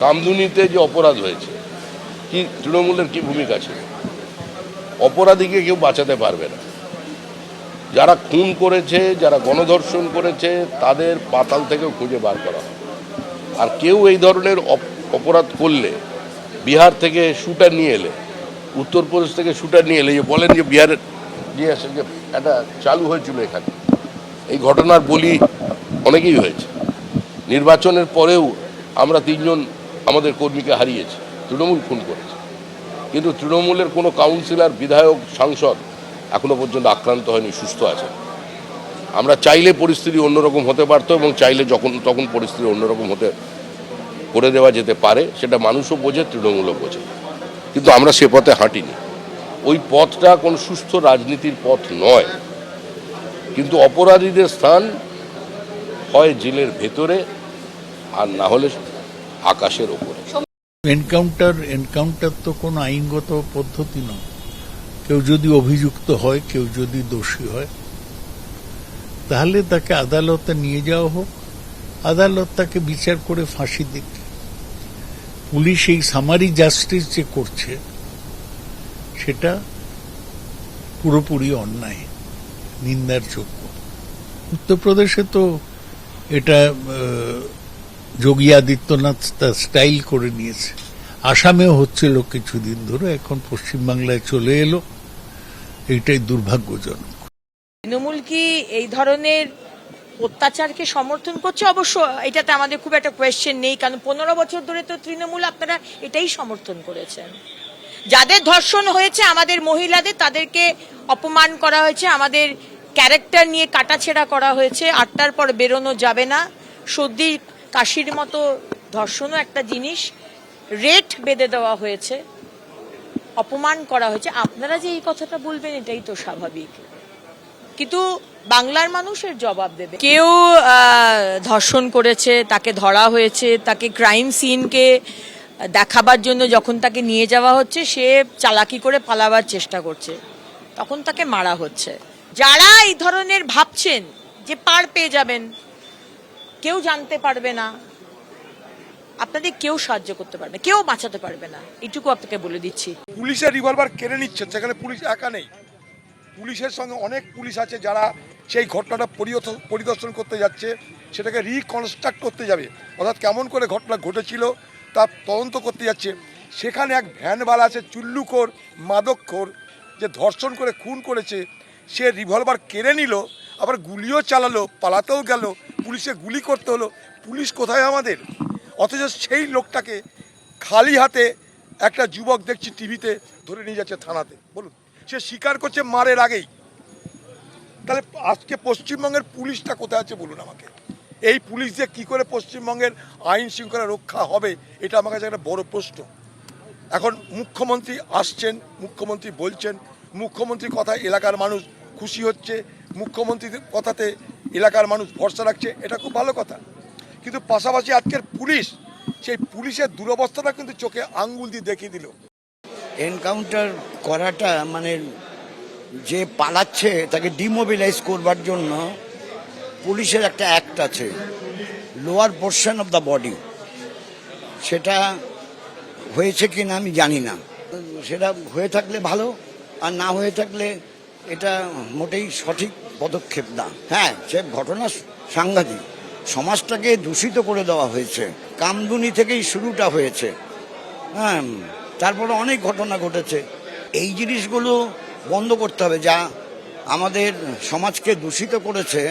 কামদুনিতে যে অপরাধ হয়েছে, কি তৃণমূলের কি ভূমিকা ছিল? অপরাধীকে কেউ বাঁচাতে পারবে না। যারা খুন করেছে, যারা গণধর্ষণ করেছে, তাদের পাতাল থেকেও খুঁজে বার করা হয়। আর কেউ এই ধরনের অপরাধ করলে, বিহার থেকে শুটার নিয়ে এলে, উত্তরপ্রদেশ থেকে শুটার নিয়ে এলে, যে বলেন যে বিহারের যে একটা চালু হয়েছিল এখানে, এই ঘটনার বলি অনেকেই হয়েছে। নির্বাচনের পরেও আমরা 3 জন আমাদের কর্মীকে হারিয়েছি, তৃণমূল খুন করেছে। কিন্তু তৃণমূলের কোনো কাউন্সিলর, বিধায়ক, সাংসদ এখনো পর্যন্ত আক্রান্ত হয়নি, সুস্থ আছে। আমরা চাইলে পরিস্থিতি অন্যরকম হতে পারতো, এবং চাইলে যখন তখন পরিস্থিতি অন্যরকম হতে করে দেওয়া যেতে পারে, সেটা মানুষও বোঝে, তৃণমূলও বোঝে। কিন্তু আমরা সে পথে হাঁটিনি। ওই পথটা কোনো সুস্থ রাজনীতির পথ নয়। কিন্তু অপরাধীদের স্থান হয় জেলের ভেতরে, আর না হলে আকাশের ওপরে। এনকাউন্টার তো কোনো আইনগত পদ্ধতি নয়। কেউ যদি অভিযুক্ত হয়, কেউ যদি দোষী হয়, তাহলে তাকে আদালতে নিয়ে যাওয়া হোক, আদালত তাকে বিচার করে ফাঁসি দিক। পুলিশ এই সামারি জাস্টিস যে করছে, সেটা পুরোপুরি অন্যায়, নিন্দার যোগ্য। উত্তরপ্রদেশে তো এটা যোগী আদিত্যনাথ তার স্টাইল করে নিয়েছে। আসামেও হচ্ছিল কিছুদিন ধরে, এখন পশ্চিমবাংলায় চলে এলো। এইটাই দুর্ভাগ্যজনক। তৃণমূল কি এই ধরনের অত্যাচারকে সমর্থন করছে? অবশ্য এটাতে আমাদের খুব একটা কোয়েশ্চেন নেই, কারণ 15 বছর ধরে তো তৃণমূল আপনারা এটাই সমর্থন করেছেন। যাদের ধর্ষণ হয়েছে, আমাদের মহিলাদের, তাদেরকে অপমান করা হয়েছে, আমাদের ক্যারেক্টার নিয়ে কাটাছেঁড়া করা হয়েছে। 8টার পর বেরোনো যাবে না, সর্দি কাশির মতো ধর্ষণও একটা জিনিস, রেট বেঁধে দেওয়া হয়েছে, অপমান করা হয়েছে। আপনারা যে এই কথাটা বলবেন, এটাই তো স্বাভাবিক। কিন্তু বাংলার মানুষের জবাব দেবে। কেউ ধর্ষণ করেছে, তাকে ধরা হয়েছে, তাকে ক্রাইম সিনকে দেখাবার জন্য যখন তাকে নিয়ে যাওয়া হচ্ছে, সে চালাকি করে পালাবার চেষ্টা করছে, তখন তাকে মারা হচ্ছে। যারা এই ধরনের ভাবছেন যে পার পেয়ে যাবেন, কেউ জানতে পারবে না, আপনাদের কেউ সাহায্য করতে পারবে, কেউ বাঁচাতে পারবে না, এটুকু আপনাকে বলে দিচ্ছি। পুলিশের রিভলভার কেড়ে নিচ্ছেন, সেখানে পুলিশ একা নেই। পুলিশের সঙ্গে অনেক পুলিশ আছে যারা সেই ঘটনাটা পরিদর্শন করতে যাচ্ছে, সেটাকে রিকনস্ট্রাক্ট করতে যাবে, অর্থাৎ কেমন করে ঘটনা ঘটেছিল তার তদন্ত করতে যাচ্ছে। সেখানে এক ভ্যানওয়ালা আছে, চুল্লুখোর, মাদকখোর, যে ধর্ষণ করে খুন করেছে, সে রিভলভার কেড়ে নিল, আবার গুলিও চালালো, পালাতেও গেল, পুলিশে গুলি করতে হলো। পুলিশ কোথায় আমাদের? অথচ সেই লোকটাকে খালি হাতে একটা যুবক দেখছি টিভিতে ধরে নিয়ে যাচ্ছে থানাতে। বলুন, সে স্বীকার করছে মারের আগেই। তাহলে আজকে পশ্চিমবঙ্গের পুলিশটা কোথায় আছে বলুন আমাকে? এই পুলিশ দিয়ে কী করে পশ্চিমবঙ্গের আইন শৃঙ্খলা রক্ষা হবে, এটা আমার কাছে একটা বড় প্রশ্ন। এখন মুখ্যমন্ত্রী আসছেন, মুখ্যমন্ত্রী বলছেন, মুখ্যমন্ত্রীর কথায় এলাকার মানুষ খুশি হচ্ছে, মুখ্যমন্ত্রীর কথাতে এলাকার মানুষ ভরসা রাখছে, এটা খুব ভালো কথা। কিন্তু পাশাপাশি আজকের পুলিশ, সেই পুলিশের দুরবস্থাটা কিন্তু চোখে আঙ্গুল দিয়ে দেখিয়ে দিল। এনকাউন্টার করাটা মানে যে পালাচ্ছে তাকে ডিমোবিলাইজ করবার জন্য পুলিশের একটা অ্যাক্ট আছে, lower portion of the body. সেটা হয়েছে কি না আমি জানি না, সেটা হয়ে থাকলে ভালো, আর না হয়ে থাকলে এটা মোটেই সঠিক পদক্ষেপ না। হ্যাঁ, সে ঘটনা সাংঘাতিক, সমাজটাকে দূষিত করে দেওয়া হয়েছে। কামদুনি থেকেই শুরুটা হয়েছে, হ্যাঁ, তারপরে অনেক ঘটনা ঘটেছে। এই জিনিসগুলো বন্ধ করতে হবে, যা আমাদের সমাজকে দূষিত করেছে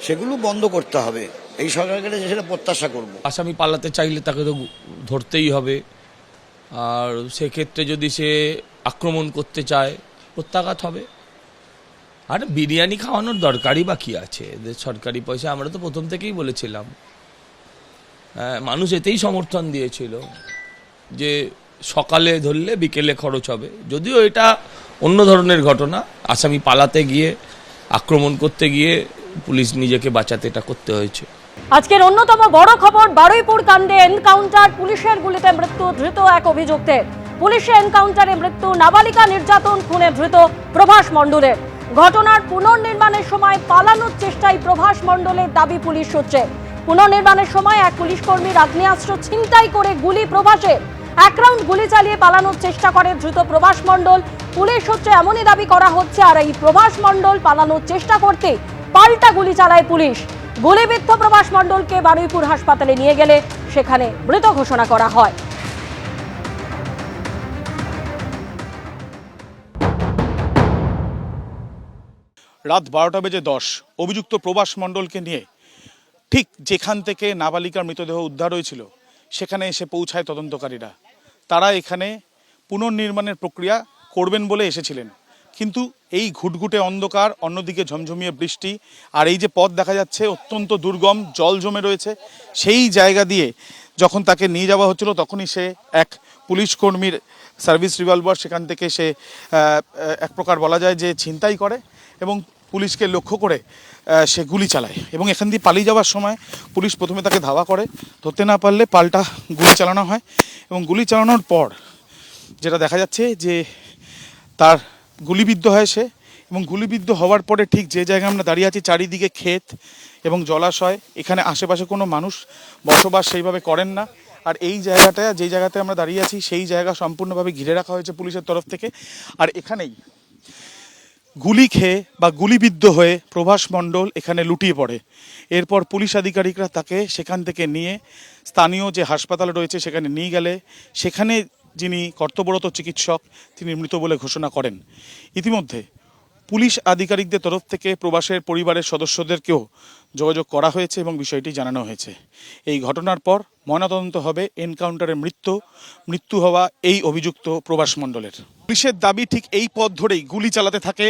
সেগুলো বন্ধ করতে হবে। এই সরকারের কাছে সেটা প্রত্যাশা করব। আসামি পালাতে চাইলে তাকে তো ধরতেই হবে, আর সেক্ষেত্রে যদি সে আক্রমণ করতে চায়, প্রত্যাঘাত হবে। আর বিরিয়ানি খাওয়ানোর দরকারই বা কী আছে? এদের সরকারি পয়সা, আমরা তো প্রথম থেকেই বলেছিলাম। মানুষ এতেই সমর্থন দিয়েছিল যে সকালে ধরলে বিকেলে খরচ হবে। যদিও এটা অন্য ধরনের ঘটনা, আসামি পালাতে গিয়ে, আক্রমণ করতে গিয়ে পুলিশ নিজেকে বাঁচাতে এটা করতে হয়েছে। আজকের অন্যতম বড় খবর, বারুইপুর কাণ্ডে এনকাউন্টার, পুলিশের গুলিতে মৃত্যু ধৃত এক অভিযুক্তের। পুলিশের এনকাউন্টারে মৃত্যু, নাবালিকা নির্যাতন খুনে ধৃত প্রভাস মণ্ডলের। ঘটনার পুনর্নির্মাণের সময় পালানোর চেষ্টায় প্রভাস মণ্ডলের দাবি পুলিশ সূত্রে। পুনর্নির্মাণের সময় এক পুলিশ কর্মীর আগ্নেয়াস্ত্র ছিনতাই করে গুলি প্রভাসের। 1 রাউন্ড গুলি চালিয়ে পালানোর চেষ্টা করে ধৃত প্রভাস মণ্ডল। পুলিশ সূত্রে এমনই দাবি করা হচ্ছে, আর এই প্রভাস মণ্ডল পালানোর চেষ্টা করতে পাল্টা গুলি চালায় পুলিশ। গুলিবিদ্ধ প্রভাস মণ্ডলকে বারুইপুর হাসপাতালে নিয়ে গেলে সেখানে মৃত ঘোষণা করা হয়। রাত 12:10 অভিযুক্ত প্রভাস মণ্ডলকে নিয়ে ঠিক যেখান থেকে নাবালিকার মৃতদেহ উদ্ধার হয়েছিল সেখানে এসে পৌঁছায় তদন্তকারীরা। তারা এখানে পুনর্নির্মাণের প্রক্রিয়া করবেন বলে এসেছিলেন, কিন্তু এই ঘুটঘুটে অন্ধকার, অন্যদিকে ঝমঝমিয়ে বৃষ্টি, আর এই যে পথ দেখা যাচ্ছে অত্যন্ত দুর্গম, জল জমে রয়েছে, সেই জায়গা দিয়ে যখন তাকে নিয়ে যাওয়া হচ্ছিল তখনই সে এক পুলিশ কর্মীর সার্ভিস রিভলভার সেখান থেকে সে এক প্রকার বলা যায় যে ছিনতাই করে এবং পুলিশকে লক্ষ্য করে সে গুলি চালায়। এবং এখান দিয়ে পালিয়ে যাওয়ার সময় পুলিশ প্রথমে তাকে ধাওয়া করে, ধরতে না পারলে পাল্টা গুলি চালানো হয়। এবং গুলি চালানোর পর যেটা দেখা যাচ্ছে যে তার গুলিবিদ্ধ হয় সে, এবং গুলিবিদ্ধ হওয়ার পরে ঠিক যে জায়গায় আমরা দাঁড়িয়ে আছি চারিদিকে ক্ষেত এবং জলাশয়, এখানে আশেপাশে কোনো মানুষ বসবাস সেইভাবে করেন না। আর এই জায়গাটা, যেই জায়গাতে আমরা দাঁড়িয়ে আছি সেই জায়গা সম্পূর্ণভাবে ঘিরে রাখা হয়েছে পুলিশের তরফ থেকে। আর এখানেই গুলি খেয়ে বা গুলিবিদ্ধ হয়ে প্রভাস মণ্ডল এখানে লুটিয়ে পড়ে। এরপর পুলিশ আধিকারিকরা তাকে সেখান থেকে নিয়ে স্থানীয় যে হাসপাতাল রয়েছে সেখানে নিয়ে গেলে সেখানে যিনি কর্তব্যরত চিকিৎসক তিনি মৃত বলে ঘোষণা করেন। ইতিমধ্যে পুলিশ আধিকারিকদের তরফ থেকে প্রবাসের পরিবারের সদস্যদেরকেও যোগাযোগ করা হয়েছে এবং বিষয়টি জানানো হয়েছে। এই ঘটনার পর ময়নাতদন্ত হবে এনকাউন্টারে মৃত্যু হওয়া এই অভিযুক্ত প্রভাস মণ্ডলের। পুলিশের দাবি ঠিক এই পথ ধরেই গুলি চালাতে থাকে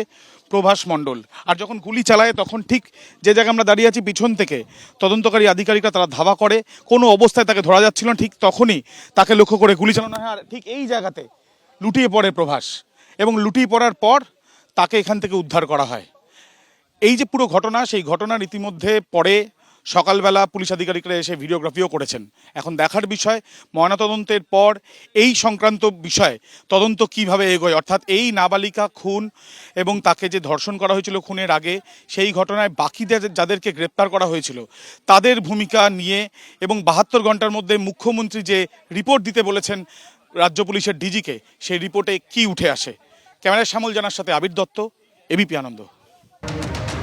প্রভাস মণ্ডল। আর যখন গুলি চালায় তখন ঠিক যে জায়গায় আমরা দাঁড়িয়ে আছি পিছন থেকে তদন্তকারী আধিকারিকরা তারা ধাওয়া করে, কোনো অবস্থায় তাকে ধরা যাচ্ছিল না, ঠিক তখনই তাকে লক্ষ্য করে গুলি চালানো হয়। আর ঠিক এই জায়গাতে লুটিয়ে পড়ে প্রভাস, এবং লুটিয়ে পড়ার পর তাকে এখান থেকে উদ্ধার করা হয়। এই যে পুরো ঘটনা, সেই ঘটনার ইতিমধ্যে পরে সকালবেলা পুলিশ আধিকারিকরা এসে ভিডিওগ্রাফিও করেছেন। এখন দেখার বিষয় ময়নাতদন্তের পর এই সংক্রান্ত বিষয় তদন্ত কিভাবে এগোয়, অর্থাৎ এই নাবালিকা খুন এবং তাকে যে ধর্ষণ করা হয়েছিল খুনের আগে, সেই ঘটনায় বাকিদের যাদেরকে গ্রেপ্তার করা হয়েছিল তাদের ভূমিকা নিয়ে, এবং 72 ঘন্টার মধ্যে মুখ্যমন্ত্রী যে রিপোর্ট দিতে বলেছেন রাজ্য পুলিশের ডিজিকে, সেই রিপোর্টে কি উঠে আসে। ক্যামেরায় শ্যামল জানার সাথে আবির দত্ত, এবিপি আনন্দ।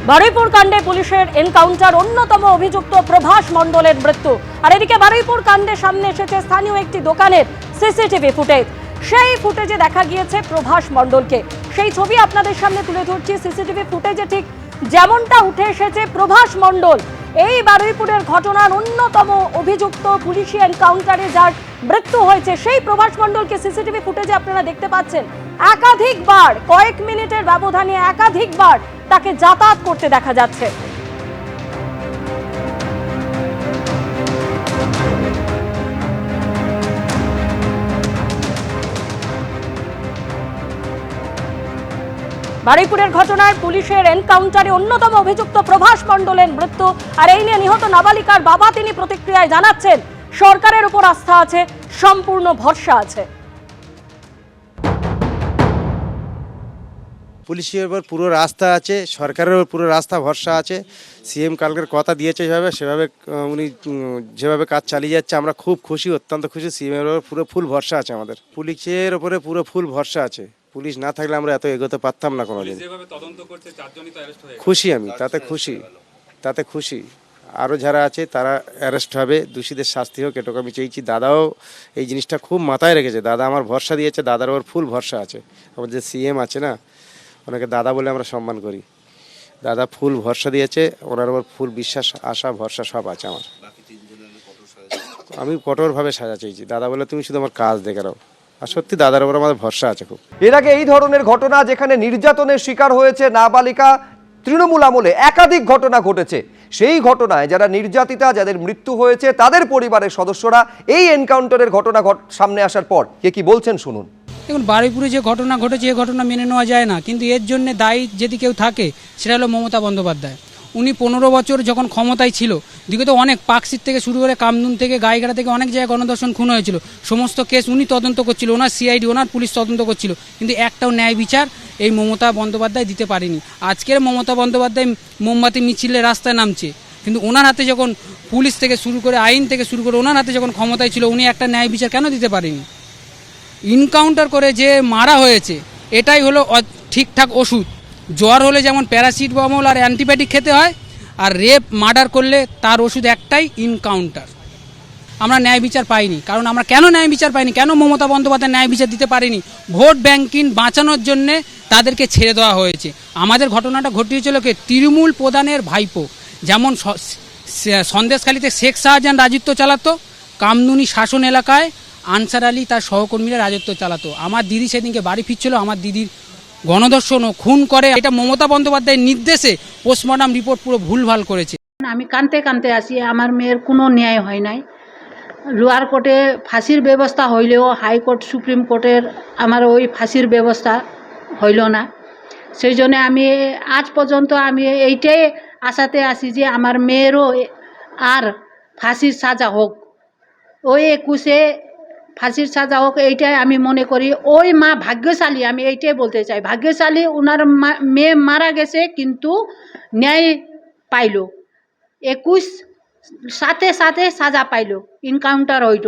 বারুইপুর কাণ্ডে পুলিশের এনকাউন্টার, অন্যতম অভিযুক্ত প্রভাস মণ্ডলের মৃত্যু। আর এদিকে বারুইপুর কাণ্ডে সামনে এসেছে স্থানীয় একটি দোকানের সিসিটিভি ফুটেজ। সেই ফুটেজে দেখা গিয়েছে প্রভাস মণ্ডলকে। সেই ছবি আপনাদের সামনে তুলে ধরছি। সিসিটিভি ফুটেজে ঠিক যেমনটা উঠে এসেছে, প্রভাস মণ্ডল এই বারুইপুরের ঘটনার অন্যতম অভিযুক্ত, পুলিশি এনকাউন্টারে যার মৃত্যু হয়েছে সেই প্রভাস মণ্ডলকে সিসিটিভি ফুটেজে আপনারা দেখতে পাচ্ছেন। একাধিকবার, কয়েক মিনিটের ব্যবধানে একাধিকবার তাকে যাতায়াত করতে দেখা যাচ্ছে। বারুইপুরের ঘটনায় পুলিশের এনকাউন্টারে অন্যতম অভিযুক্ত প্রভাস মণ্ডলের মৃত্যু। আর এই নিয়ে নিহত নাবালিকার বাবা তিনি প্রতিক্রিয়ায় জানাচ্ছেন, সরকারের উপর আস্থা আছে, সম্পূর্ণ ভরসা আছে। পুলিশের উপর পুরো রাস্তা আছে, সরকারের উপর পুরো রাস্তা ভরসা আছে। সিএম কালকের কথা দিয়েছে সেভাবে উনি যেভাবে কাজ চালিয়ে যাচ্ছে আমরা খুব খুশি, অত্যন্ত খুশি। সিএমের উপর পুরো ফুল ভরসা আছে আমাদের, পুলিশের উপরে পুরো ফুল ভরসা আছে। পুলিশ না থাকলে আমরা এত এগোতে পারতাম না কোনোদিন। খুশি আমি, তাতে খুশি। আরও যারা আছে তারা অ্যারেস্ট হবে, দোষীদের শাস্তি হোক, এটুকু আমি চেয়েছি। দাদাও এই জিনিসটা খুব মাথায় রেখেছে, দাদা আমার ভরসা দিয়েছে, দাদার ওপর ফুল ভরসা আছে। আমার যে সিএম আছে না, ওনাকে দাদা বলে আমরা সম্মান করি। দাদা ফুল ভরসা দিয়েছে, ওনার ওপর ফুল বিশ্বাস, আশা, ভরসা সব আছে আমার। আমি কঠোরভাবে সাজা চেয়েছি, দাদা বলে তুমি শুধু আমার কাজ দেখে নাও। আর সত্যি দাদার ওপর আমাদের ভরসা আছে খুব। এর আগে এই ধরনের ঘটনা যেখানে নির্যাতনের শিকার হয়েছে নাবালিকা, তৃণমূল আমলে একাধিক ঘটনা ঘটেছে। সেই ঘটনায় যারা নির্যাতিতা, যাদের মৃত্যু হয়েছে, তাদের পরিবারের সদস্যরা এই এনকাউন্টারের ঘটনা সামনে আসার পর কে কি বলছেন শুনুন। দেখুন, বারুইপুরে যে ঘটনা ঘটেছে এই ঘটনা মেনে নেওয়া যায় না, কিন্তু এর জন্য দায়ী যদি কেউ থাকে সেটা হলো মমতা বন্দ্যোপাধ্যায়। উনি 15 বছর যখন ক্ষমতায় ছিল, দিকে অনেক পাকশিট থেকে শুরু করে কামদুন থেকে গাইঘাটা থেকে অনেক জায়গায় গণধর্ষণ খুন হয়েছিল, সমস্ত কেস উনি তদন্ত করছিল, ওনার সিআইডি, ওনার পুলিশ তদন্ত করছিল, কিন্তু একটাও ন্যায় বিচার এই মমতা বন্দ্যোপাধ্যায় দিতে পারেনি। আজকের মমতা বন্দ্যোপাধ্যায় মোমবাতি মিছিলে রাস্তায় নামছে, কিন্তু ওনার হাতে যখন পুলিশ থেকে শুরু করে আইন থেকে শুরু করে ওনার হাতে যখন ক্ষমতায় ছিল, উনি একটা ন্যায় বিচার কেন দিতে পারেনি? ইনকাউন্টার করে যে মারা হয়েছে এটাই হলো ঠিকঠাক ওষুধ। জ্বর হলে যেমন প্যারাসিটামল আর অ্যান্টিবায়োটিক খেতে হয়, আর রেপ মার্ডার করলে তার ওষুধ একটাই, ইনকাউন্টার। আমরা ন্যায় বিচার পাইনি। কারণ আমরা কেন ন্যায় বিচার পাইনি, কেন মমতা বন্দ্যোপাধ্যায় ন্যায় বিচার দিতে পারেনি? ভোট ব্যাংকিং বাঁচানোর জন্যে তাদেরকে ছেড়ে দেওয়া হয়েছে। আমাদের ঘটনাটা ঘটিয়েছিল কে? তৃণমূল প্রধানের ভাইপো। যেমন সন্দেশখালীতে শেখ শাহজাহান রাজত্ব চালাতো, কামদুনি শাসন এলাকায় আনসার আলী তার সহকর্মীরা রাজত্ব চালাতো। আমার দিদি সেদিনকে বাড়ি ফিরছিল, আমার দিদির গণধর্ষণ ও খুন করে। এটা মমতা বন্দ্যোপাধ্যায়ের নির্দেশে পোস্টমর্টম রিপোর্ট পুরো ভুলভাল করেছে। আমি কানতে কানতে আসি, আমার মেয়ের কোনো ন্যায় হয় নাই। লোয়ার কোর্টে ফাঁসির ব্যবস্থা হইলেও হাইকোর্ট সুপ্রিম কোর্টের আমার ওই ফাঁসির ব্যবস্থা হইল না। সেই জন্য আমি আজ পর্যন্ত আমি এইটাই আশাতে আছি যে আমার মেয়েরও আর ফাঁসির সাজা হোক, ওই 21-এ ফাঁসির সাজা হোক, এইটাই আমি মনে করি। ওই মা ভাগ্যশালী, আমি এইটাই বলতে চাই, ভাগ্যশালী। ওনার মেয়ে মারা গেছে কিন্তু ন্যায় পাইল, 21 সাথে সাথে সাজা পাইল, ইনকাউন্টার হইল।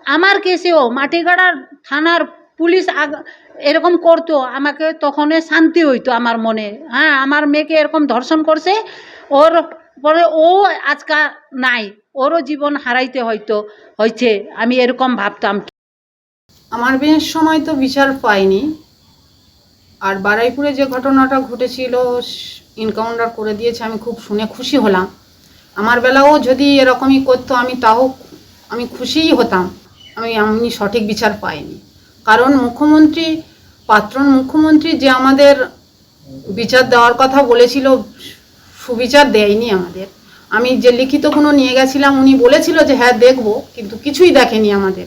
আমার কেসেও মাটিগাড়ার থানার পুলিশ এরকম করতো, আমাকে তখন শান্তি হইতো আমার মনে। হ্যাঁ, আমার মেয়েকে এরকম ধর্ষণ করছে, ওর পরে ও আজকাল নাই, ওরও জীবন হারাইতে হয়েছে, আমি এরকম ভাবতাম। আমার বিয়ের সময় তো বিচার পাইনি, আর বারুইপুরে যে ঘটনাটা ঘটেছিল ইনকাউন্টার করে দিয়েছে, আমি খুব শুনে খুশি হলাম। আমার বেলাও যদি এরকমই করতো আমি খুশিই হতাম। আমি সঠিক বিচার পাইনি, কারণ প্রাক্তন মুখ্যমন্ত্রী যে আমাদের বিচার দেওয়ার কথা বলেছিল, সুবিচার দেয়নি আমাদের। আমি যে লিখিতগুলো নিয়ে গেছিলাম, উনি বলেছিল যে হ্যাঁ দেখব, কিন্তু কিছুই দেখেনি আমাদের।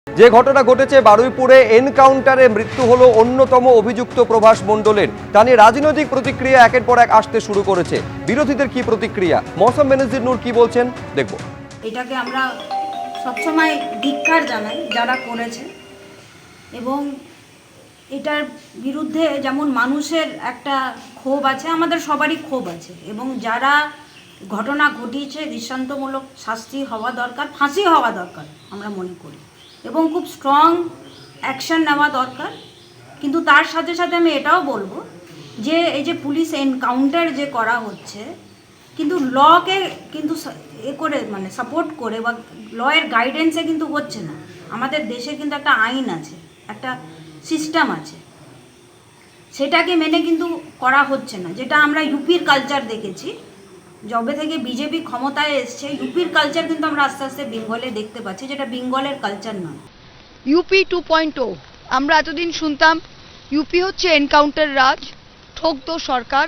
যে ঘটনা ঘটেছে বারুইপুরে, এনকাউন্টারে মৃত্যু হলো অন্যতম অভিযুক্ত প্রভাস মণ্ডলের। তা নিয়ে রাজনৈতিক প্রতিক্রিয়া একের পর এক আসতে শুরু করেছে। বিরোধীদের কি প্রতিক্রিয়া, মৌসম বেনজির নূর কি বলছেন, দেখব। এটাকে আমরা সবসময় ধিক্কার জানাই যারা করেছে, এবং এটার বিরুদ্ধে যেমন মানুষের একটা ক্ষোভ আছে, আমাদের সবারই ক্ষোভ আছে, এবং যারা ঘটনা ঘটিয়েছে দৃষ্টান্তমূলক শাস্তি হওয়া দরকার, ফাঁসি হওয়া দরকার আমরা মনে করি, এবং খুব স্ট্রং অ্যাকশন নেওয়া দরকার। কিন্তু তার সাথে সাথে আমি এটাও বলবো যে এই যে পুলিশ এনকাউন্টার যে করা হচ্ছে, কিন্তু লকে কিন্তু করে মানে সাপোর্ট করে বা লয়ের গাইডেন্সে কিন্তু হচ্ছে না। আমাদের দেশে কিন্তু একটা আইন আছে, একটা সিস্টেম আছে, সেটাকে মেনে কিন্তু করা হচ্ছে না। যেটা আমরা ইউপির কালচার দেখেছি, যবে থেকে বিজেপি ক্ষমতায় এসছে, ইউপির কালচার কিন্তু আমরা আস্তে আস্তে বেঙ্গলে দেখতে পাচ্ছি, যেটা বেঙ্গলের কালচার নয়। ইউপি 2.0 আমরা এতদিন শুনতাম ইউপি হচ্ছে এনকাউন্টার রাজ, ঠকতো সরকার।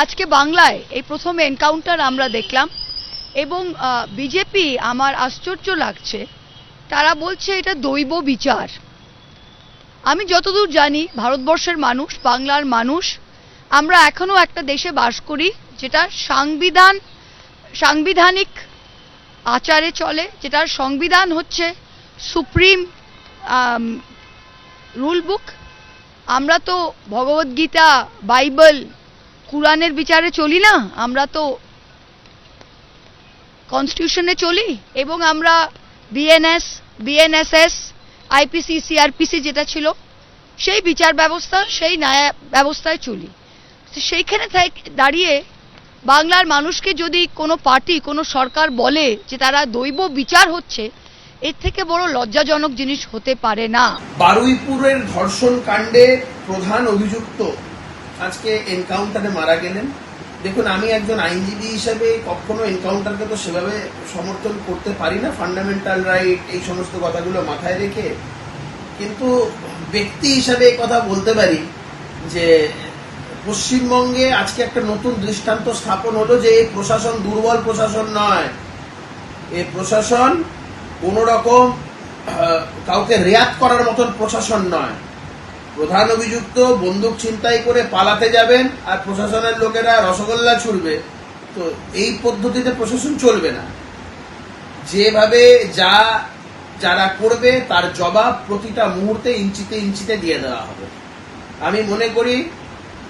আজকে বাংলায় এই প্রথম এনকাউন্টার আমরা দেখলাম, এবং বিজেপি, আমার আশ্চর্য লাগছে, তারা বলছে এটা দৈব বিচার। আমি যতদূর জানি ভারতবর্ষের মানুষ, বাংলার মানুষ, আমরা এখনো একটা দেশে বাস করি যেটা সাংবিধানিক আচারে চলে, যেটার সংবিধান হচ্ছে সুপ্রিম রুল বুক। আমরা তো ভগবদ্গীতা, বাইবেল, কুরআনের বিচারে চলি না, আমরা তো কনস্টিটিউশনে চলি, এবং আমরা বিএনএসএস, আইপিসি, সিআরপিসি যেটা ছিল সেই বিচার ব্যবস্থা, সেই ন্যায় ব্যবস্থায় চলি। সেইখানে দাঁড়িয়ে বাংলার মানুষকে যদি কোনো পার্টি, কোনো সরকার বলে যে তারা দৈব বিচার হচ্ছে, এর থেকে বড় লজ্জাজনক জিনিস হতে পারে না। বারুইপুরের ধর্ষণ কাণ্ডে প্রধান অভিযুক্ত আজকে এনকাউন্টারে মারা গেলেন। দেখুন, আমি একজন আইনজীবী হিসেবে কখনো এনকাউন্টারকে তো সেভাবে সমর্থন করতে পারি না, ফান্ডামেন্টাল রাইট এই সমস্ত কথাগুলো মাথায় রেখে। কিন্তু ব্যক্তি হিসাবে কথা বলতে পারি যে পশ্চিমবঙ্গে আজকে একটা নতুন দৃষ্টান্ত স্থাপন হলো যে এই প্রশাসন দুর্বল প্রশাসন নয়, এই প্রশাসন কোন রকম কাউকে রেয়াত করার মতন প্রশাসন নয়। প্রধান অভিযুক্ত বন্দুক ছিনতাই করে পালাতে যাবেন আর প্রশাসনের লোকেরা রসগোল্লা ছুড়বে, তো এই পদ্ধতিতে প্রশাসন চলবে না। যেভাবে যারা করবে তার জবাব প্রতিটা মুহূর্তে ইঞ্চিতে ইঞ্চিতে দিয়ে দেওয়া হবে। আমি মনে করি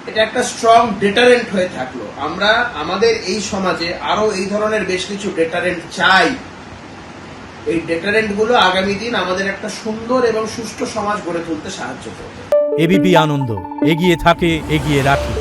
এটা একটা স্ট্রং ডেটারেন্ট হয়ে থাকলো। আমরা আমাদের এই সমাজে আরো এই ধরনের বেশ কিছু ডেটারেন্ট চাই। এই ডেটারেন্ট গুলো আগামী দিন আমাদের একটা সুন্দর এবং সুষ্ঠু সমাজ গড়ে তুলতে সাহায্য করবে। এবিপি আনন্দ, এগিয়ে থাকে, এগিয়ে রাখে।